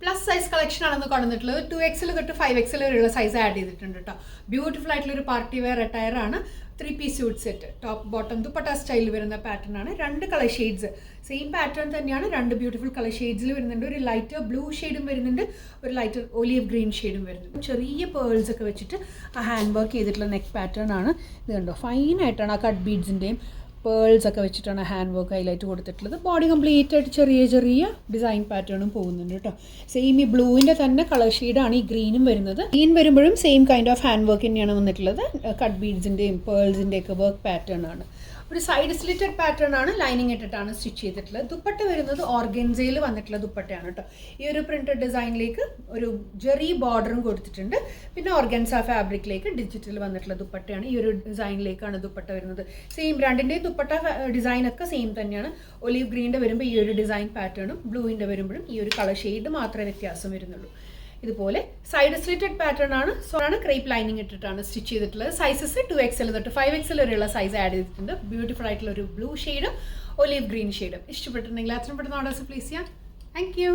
Plus size collection ആണെന്ന് കാണുന്നിട്ടുള്ളത് 2XL തൊട്ട് 5XL വരെയുള്ള സൈസ് ആഡ് ചെയ്തിട്ടുണ്ട് കേട്ടോ. ബ്യൂട്ടിഫുൾ ആയിട്ടുള്ള ഒരു പാർട്ടി വെയർ അറ്റയർ ആണ്. 3-piece suit set, top bottom dupatta സ്റ്റൈലിൽ വരുന്ന പാറ്റേൺ ആണ്. 2 കളർ ഷെയ്ഡ്സ്, സെയിം പാറ്റേൺ തന്നെയാണ്, 2 ബ്യൂട്ടിഫുൾ കളർ ഷെയ്ഡ്സിൽ വരുന്നുണ്ട്. ഒരു ലൈറ്റ് ബ്ലൂ ഷെയ്ഡും വരുന്നുണ്ട്, ഒരു ലൈറ്റ് ഒലീവ് ഗ്രീൻ ഷെയ്ഡും വരുന്നുണ്ട്. ചെറിയ പേൾസ് ഒക്കെ വെച്ചിട്ട് ആ ഹാൻഡ് വർക്ക് ചെയ്തിട്ടുള്ള നെക്ക് പാറ്റേൺ ആണ്. ഇത് കണ്ടോ, ഫൈനായിട്ടാണ് ആ കട്ട് ബീഡ്സിൻ്റെയും പേൾസ് ഒക്കെ വെച്ചിട്ടാണ് ഹാൻഡ് വർക്ക് ഹൈലൈറ്റ് കൊടുത്തിട്ടുള്ളത്. ബോഡി കംപ്ലീറ്റ് ആയിട്ട് ചെറിയ ചെറിയ ഡിസൈൻ പാറ്റേണും പോകുന്നുണ്ട് കേട്ടോ. സെയിം ഈ ബ്ലൂവിൻ്റെ തന്നെ കളർ ഷെയ്ഡാണ് ഈ ഗ്രീനും വരുന്നത്. ഗ്രീൻ വരുമ്പോഴും same kind of hand work തന്നെയാണ് വന്നിട്ടുള്ളത്. കട്ട് ബീഡ്സിൻ്റെയും പേൾസിൻ്റെയും ഒക്കെ വർക്ക് പാറ്റേൺ ആണ്. ഒരു സൈഡ് സ്ലിറ്റഡ് പാറ്റേൺ ആണ്, ലൈനിങ് ഇട്ടിട്ടാണ് സ്റ്റിച്ച് ചെയ്തിട്ടുള്ളത്. ദുപ്പട്ട വരുന്നത് ഓർഗൻസയിൽ വന്നിട്ടുള്ള ദുപ്പട്ടയാണ് കേട്ടോ. ഈ ഒരു പ്രിന്റഡ് ഡിസൈനിലേക്ക് ഒരു ജെറി ബോർഡറും കൊടുത്തിട്ടുണ്ട്. പിന്നെ ഓർഗൻസ ഫാബ്രിക്കിലേക്ക് ഡിജിറ്റൽ വന്നിട്ടുള്ള ദുപ്പട്ടയാണ്. ഈ ഒരു ഡിസൈനിലേക്കാണ് ദുപ്പട്ട വരുന്നത്. സെയിം രണ്ടിൻ്റെയും ദുപ്പട്ട ഡിസൈനൊക്കെ സെയിം തന്നെയാണ്. ഒലീവ് ഗ്രീൻ്റെ വരുമ്പോൾ ഈ ഒരു ഡിസൈൻ പാറ്റേണും ബ്ലൂവിൻ്റെ വരുമ്പോഴും ഈ ഒരു കളർ ഷെയ്ഡ് മാത്രമേ വ്യത്യാസം വരുന്നുള്ളൂ. ഇതുപോലെ സൈഡ് സ്ലിറ്റഡ് പാറ്റേൺ ആണ്. സോ ആണ് ക്രേപ്പ് ലൈനിങ് ഇട്ടിട്ടാണ് സ്റ്റിച്ച് ചെയ്തിട്ടുള്ളത്. സൈസസ് 2XL തൊട്ട് 5XL വരെയുള്ള സൈസ് ആഡ് ചെയ്തിട്ടുണ്ട്. ബ്യൂട്ടിഫുൾ ആയിട്ടുള്ള ഒരു ബ്ലൂ ഷെയ്ഡും ഒലീവ് ഗ്രീൻ ഷെയ്ഡും. ഇഷ്ടപ്പെട്ടിട്ടുണ്ടെങ്കിൽ അത്രയും പെട്ടെന്ന് ഓർഡേഴ്സ് പ്ലേസ് ചെയ്യാം. Thank you.